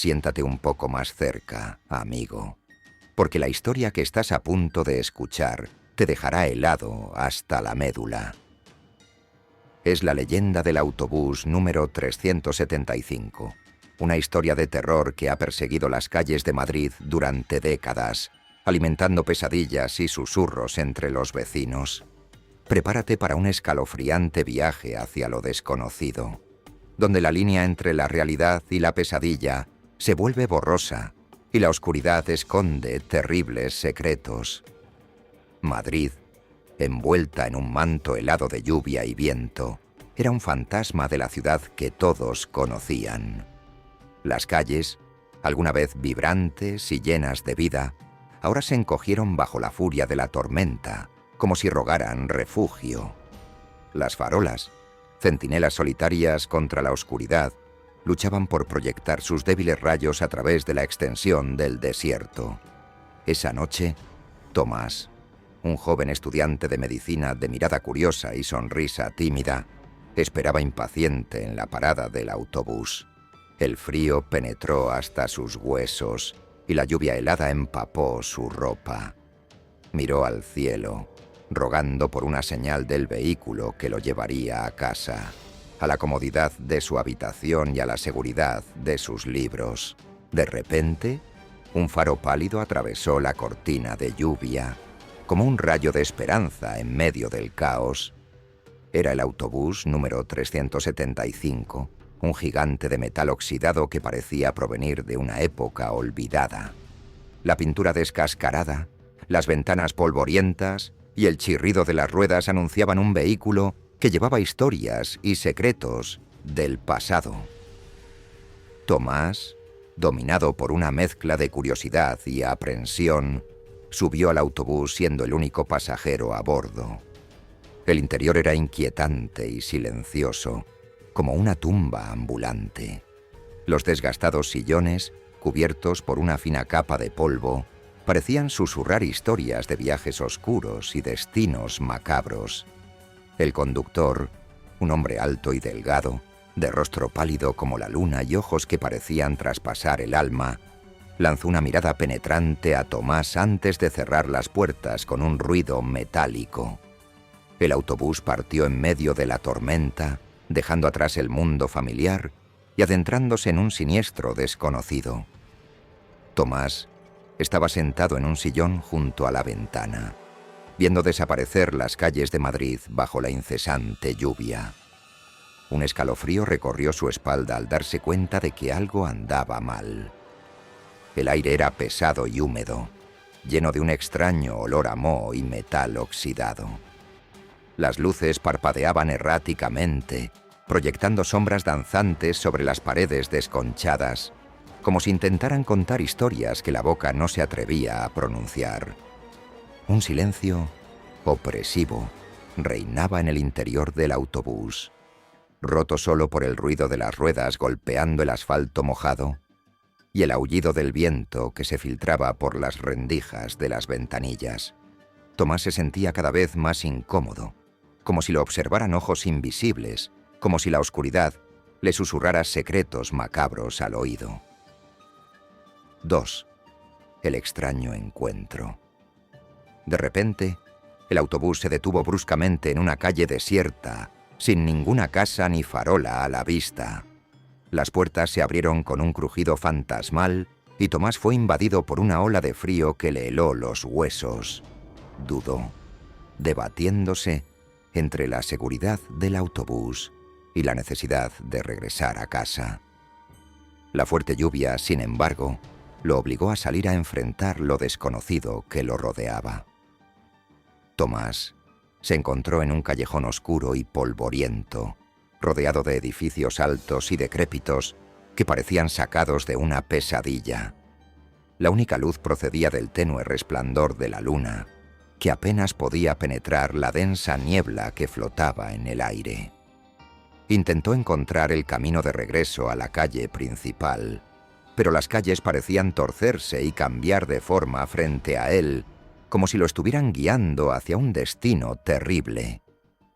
Siéntate un poco más cerca, amigo, porque la historia que estás a punto de escuchar te dejará helado hasta la médula. Es la leyenda del autobús número 375, una historia de terror que ha perseguido las calles de Madrid durante décadas, alimentando pesadillas y susurros entre los vecinos. Prepárate para un escalofriante viaje hacia lo desconocido, donde la línea entre la realidad y la pesadilla se vuelve borrosa y la oscuridad esconde terribles secretos. Madrid, envuelta en un manto helado de lluvia y viento, era un fantasma de la ciudad que todos conocían. Las calles, alguna vez vibrantes y llenas de vida, ahora se encogieron bajo la furia de la tormenta, como si rogaran refugio. Las farolas, centinelas solitarias contra la oscuridad, luchaban por proyectar sus débiles rayos a través de la extensión del desierto. Esa noche, Tomás, un joven estudiante de medicina de mirada curiosa y sonrisa tímida, esperaba impaciente en la parada del autobús. El frío penetró hasta sus huesos y la lluvia helada empapó su ropa. Miró al cielo, rogando por una señal del vehículo que lo llevaría a casa, a la comodidad de su habitación y a la seguridad de sus libros. De repente, un faro pálido atravesó la cortina de lluvia, como un rayo de esperanza en medio del caos. Era el autobús número 375, un gigante de metal oxidado que parecía provenir de una época olvidada. La pintura descascarada, las ventanas polvorientas y el chirrido de las ruedas anunciaban un vehículo que llevaba historias y secretos del pasado. Tomás, dominado por una mezcla de curiosidad y aprensión, subió al autobús siendo el único pasajero a bordo. El interior era inquietante y silencioso, como una tumba ambulante. Los desgastados sillones, cubiertos por una fina capa de polvo, parecían susurrar historias de viajes oscuros y destinos macabros. El conductor, un hombre alto y delgado, de rostro pálido como la luna y ojos que parecían traspasar el alma, lanzó una mirada penetrante a Tomás antes de cerrar las puertas con un ruido metálico. El autobús partió en medio de la tormenta, dejando atrás el mundo familiar y adentrándose en un siniestro desconocido. Tomás estaba sentado en un sillón junto a la ventana, viendo desaparecer las calles de Madrid bajo la incesante lluvia. Un escalofrío recorrió su espalda al darse cuenta de que algo andaba mal. El aire era pesado y húmedo, lleno de un extraño olor a moho y metal oxidado. Las luces parpadeaban erráticamente, proyectando sombras danzantes sobre las paredes desconchadas, como si intentaran contar historias que la boca no se atrevía a pronunciar. Un silencio opresivo reinaba en el interior del autobús, roto solo por el ruido de las ruedas golpeando el asfalto mojado y el aullido del viento que se filtraba por las rendijas de las ventanillas. Tomás se sentía cada vez más incómodo, como si lo observaran ojos invisibles, como si la oscuridad le susurrara secretos macabros al oído. 2. El extraño encuentro. De repente, el autobús se detuvo bruscamente en una calle desierta, sin ninguna casa ni farola a la vista. Las puertas se abrieron con un crujido fantasmal y Tomás fue invadido por una ola de frío que le heló los huesos. Dudó, debatiéndose entre la seguridad del autobús y la necesidad de regresar a casa. La fuerte lluvia, sin embargo, lo obligó a salir a enfrentar lo desconocido que lo rodeaba. Tomás se encontró en un callejón oscuro y polvoriento, rodeado de edificios altos y decrépitos que parecían sacados de una pesadilla. La única luz procedía del tenue resplandor de la luna, que apenas podía penetrar la densa niebla que flotaba en el aire. Intentó encontrar el camino de regreso a la calle principal, pero las calles parecían torcerse y cambiar de forma frente a él, como si lo estuvieran guiando hacia un destino terrible.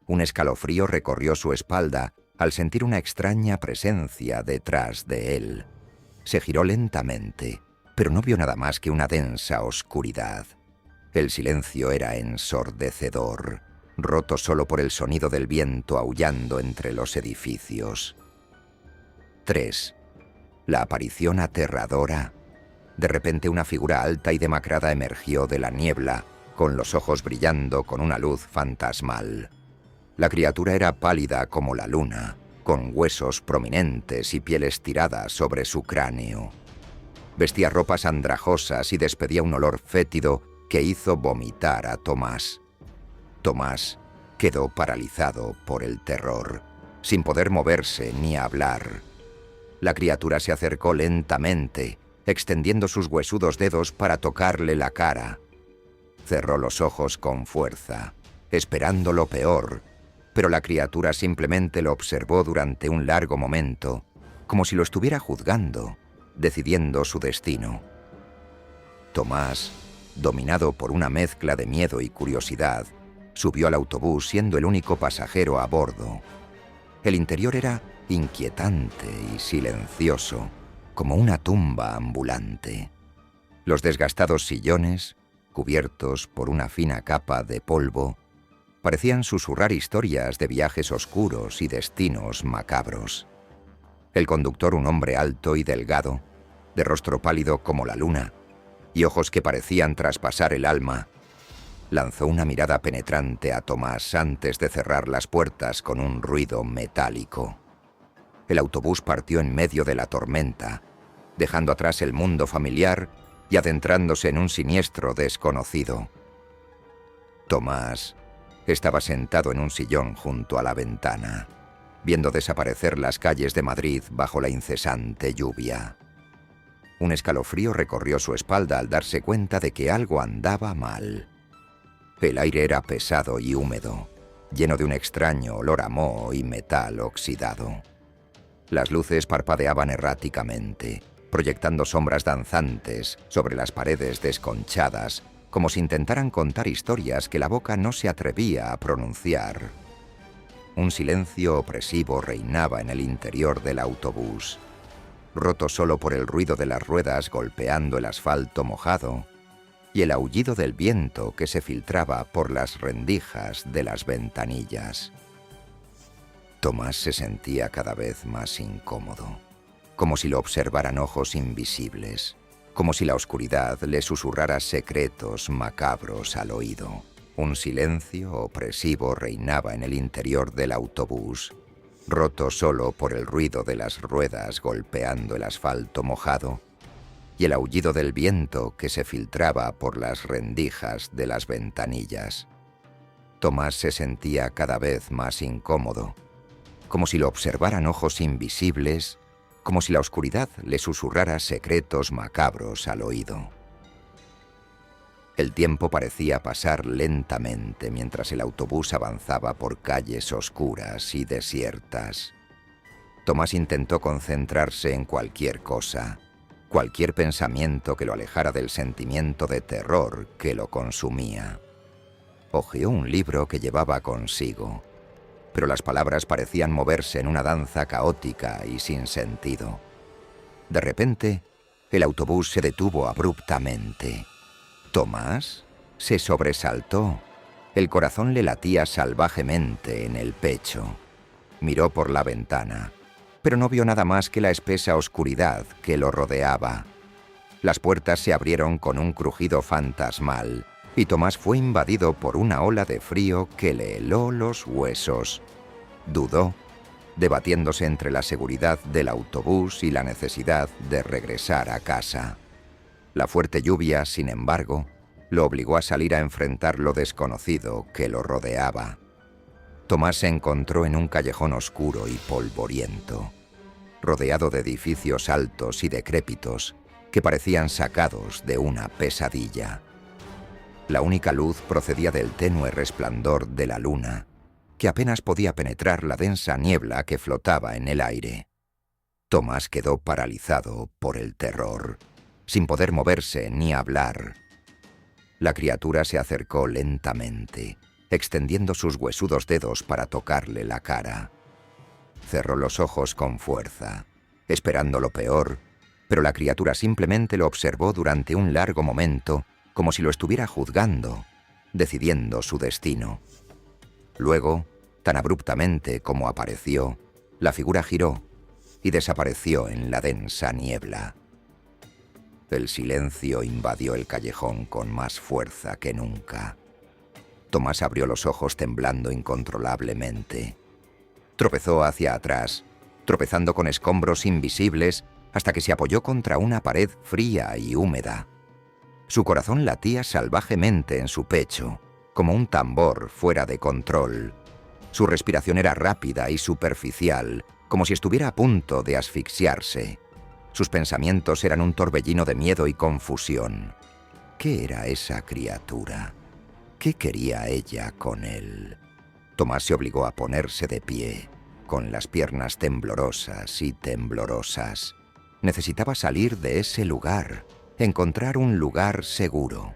Un escalofrío recorrió su espalda al sentir una extraña presencia detrás de él. Se giró lentamente, pero no vio nada más que una densa oscuridad. El silencio era ensordecedor, roto solo por el sonido del viento aullando entre los edificios. 3. La aparición aterradora. De repente una figura alta y demacrada emergió de la niebla, con los ojos brillando con una luz fantasmal. La criatura era pálida como la luna, con huesos prominentes y piel estirada sobre su cráneo. Vestía ropas andrajosas y despedía un olor fétido que hizo vomitar a Tomás. Tomás quedó paralizado por el terror, sin poder moverse ni hablar. La criatura se acercó lentamente, extendiendo sus huesudos dedos para tocarle la cara. Cerró los ojos con fuerza, esperando lo peor, pero la criatura simplemente lo observó durante un largo momento, como si lo estuviera juzgando, decidiendo su destino. Tomás, dominado por una mezcla de miedo y curiosidad, subió al autobús siendo el único pasajero a bordo. El interior era inquietante y silencioso, como una tumba ambulante. Los desgastados sillones, cubiertos por una fina capa de polvo, parecían susurrar historias de viajes oscuros y destinos macabros. El conductor, un hombre alto y delgado, de rostro pálido como la luna, y ojos que parecían traspasar el alma, lanzó una mirada penetrante a Tomás antes de cerrar las puertas con un ruido metálico. El autobús partió en medio de la tormenta, dejando atrás el mundo familiar y adentrándose en un siniestro desconocido. Tomás estaba sentado en un sillón junto a la ventana, viendo desaparecer las calles de Madrid bajo la incesante lluvia. Un escalofrío recorrió su espalda al darse cuenta de que algo andaba mal. El aire era pesado y húmedo, lleno de un extraño olor a moho y metal oxidado. Las luces parpadeaban erráticamente, proyectando sombras danzantes sobre las paredes desconchadas, como si intentaran contar historias que la boca no se atrevía a pronunciar. Un silencio opresivo reinaba en el interior del autobús, roto solo por el ruido de las ruedas golpeando el asfalto mojado y el aullido del viento que se filtraba por las rendijas de las ventanillas. Tomás se sentía cada vez más incómodo, como si lo observaran ojos invisibles, como si la oscuridad le susurrara secretos macabros al oído. Un silencio opresivo reinaba en el interior del autobús, roto solo por el ruido de las ruedas golpeando el asfalto mojado y el aullido del viento que se filtraba por las rendijas de las ventanillas. Tomás se sentía cada vez más incómodo, como si lo observaran ojos invisibles, como si la oscuridad le susurrara secretos macabros al oído. El tiempo parecía pasar lentamente mientras el autobús avanzaba por calles oscuras y desiertas. Tomás intentó concentrarse en cualquier cosa, cualquier pensamiento que lo alejara del sentimiento de terror que lo consumía. Hojeó un libro que llevaba consigo, pero las palabras parecían moverse en una danza caótica y sin sentido. De repente, el autobús se detuvo abruptamente. Tomás se sobresaltó. El corazón le latía salvajemente en el pecho. Miró por la ventana, pero no vio nada más que la espesa oscuridad que lo rodeaba. Las puertas se abrieron con un crujido fantasmal, y Tomás fue invadido por una ola de frío que le heló los huesos. Dudó, debatiéndose entre la seguridad del autobús y la necesidad de regresar a casa. La fuerte lluvia, sin embargo, lo obligó a salir a enfrentar lo desconocido que lo rodeaba. Tomás se encontró en un callejón oscuro y polvoriento, rodeado de edificios altos y decrépitos que parecían sacados de una pesadilla. La única luz procedía del tenue resplandor de la luna, que apenas podía penetrar la densa niebla que flotaba en el aire. Tomás quedó paralizado por el terror, sin poder moverse ni hablar. La criatura se acercó lentamente, extendiendo sus huesudos dedos para tocarle la cara. Cerró los ojos con fuerza, esperando lo peor, pero la criatura simplemente lo observó durante un largo momento, como si lo estuviera juzgando, decidiendo su destino. Luego, tan abruptamente como apareció, la figura giró y desapareció en la densa niebla. El silencio invadió el callejón con más fuerza que nunca. Tomás abrió los ojos temblando incontrolablemente. Tropezó hacia atrás, tropezando con escombros invisibles hasta que se apoyó contra una pared fría y húmeda. Su corazón latía salvajemente en su pecho, como un tambor fuera de control. Su respiración era rápida y superficial, como si estuviera a punto de asfixiarse. Sus pensamientos eran un torbellino de miedo y confusión. ¿Qué era esa criatura? ¿Qué quería ella con él? Tomás se obligó a ponerse de pie, con las piernas temblorosas y temblorosas. Necesitaba salir de ese lugar, encontrar un lugar seguro.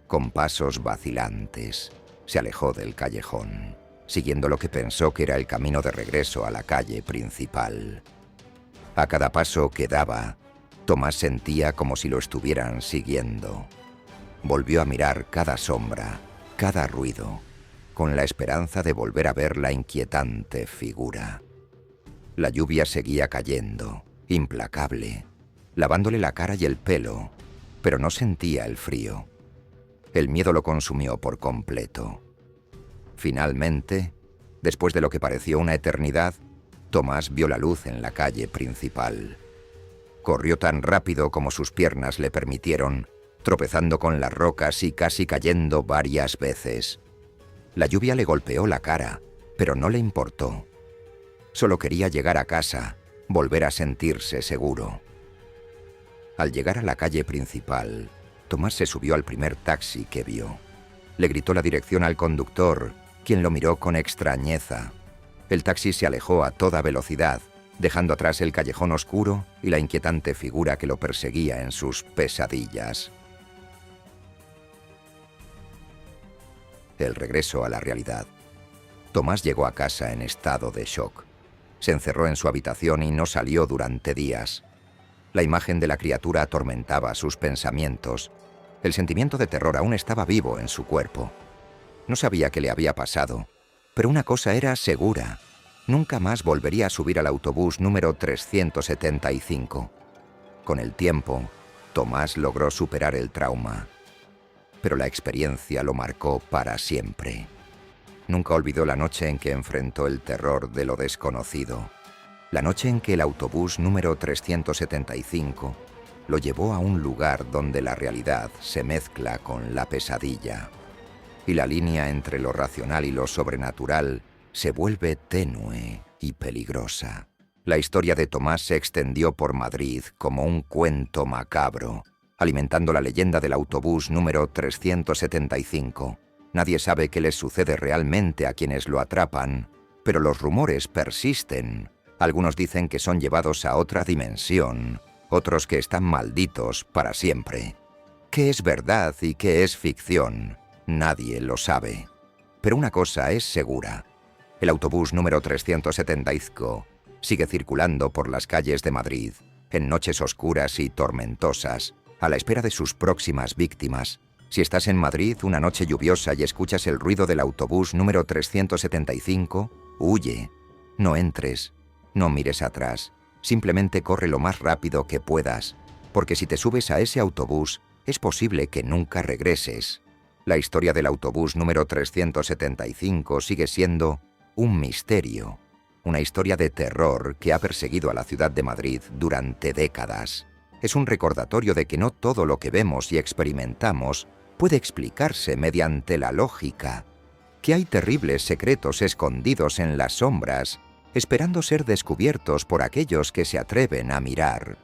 Con pasos vacilantes, se alejó del callejón, siguiendo lo que pensó que era el camino de regreso a la calle principal. A cada paso que daba, Tomás sentía como si lo estuvieran siguiendo. Volvió a mirar cada sombra, cada ruido, con la esperanza de volver a ver la inquietante figura. La lluvia seguía cayendo, implacable, lavándole la cara y el pelo, pero no sentía el frío. El miedo lo consumió por completo. Finalmente, después de lo que pareció una eternidad, Tomás vio la luz en la calle principal. Corrió tan rápido como sus piernas le permitieron, tropezando con las rocas y casi cayendo varias veces. La lluvia le golpeó la cara, pero no le importó. Solo quería llegar a casa, volver a sentirse seguro. Al llegar a la calle principal, Tomás se subió al primer taxi que vio. Le gritó la dirección al conductor, quien lo miró con extrañeza. El taxi se alejó a toda velocidad, dejando atrás el callejón oscuro y la inquietante figura que lo perseguía en sus pesadillas. El regreso a la realidad. Tomás llegó a casa en estado de shock. Se encerró en su habitación y no salió durante días. La imagen de la criatura atormentaba sus pensamientos. El sentimiento de terror aún estaba vivo en su cuerpo. No sabía qué le había pasado, pero una cosa era segura. Nunca más volvería a subir al autobús número 375. Con el tiempo, Tomás logró superar el trauma, pero la experiencia lo marcó para siempre. Nunca olvidó la noche en que enfrentó el terror de lo desconocido. La noche en que el autobús número 375 lo llevó a un lugar donde la realidad se mezcla con la pesadilla, y la línea entre lo racional y lo sobrenatural se vuelve tenue y peligrosa. La historia de Tomás se extendió por Madrid como un cuento macabro, alimentando la leyenda del autobús número 375. Nadie sabe qué les sucede realmente a quienes lo atrapan, pero los rumores persisten. Algunos dicen que son llevados a otra dimensión, otros que están malditos para siempre. ¿Qué es verdad y qué es ficción? Nadie lo sabe. Pero una cosa es segura. El autobús número 375 sigue circulando por las calles de Madrid, en noches oscuras y tormentosas, a la espera de sus próximas víctimas. Si estás en Madrid una noche lluviosa y escuchas el ruido del autobús número 375, huye. No entres, no mires atrás. Simplemente corre lo más rápido que puedas, porque si te subes a ese autobús, es posible que nunca regreses. La historia del autobús número 375 sigue siendo un misterio, una historia de terror que ha perseguido a la ciudad de Madrid durante décadas. Es un recordatorio de que no todo lo que vemos y experimentamos puede explicarse mediante la lógica, que hay terribles secretos escondidos en las sombras, esperando ser descubiertos por aquellos que se atreven a mirar.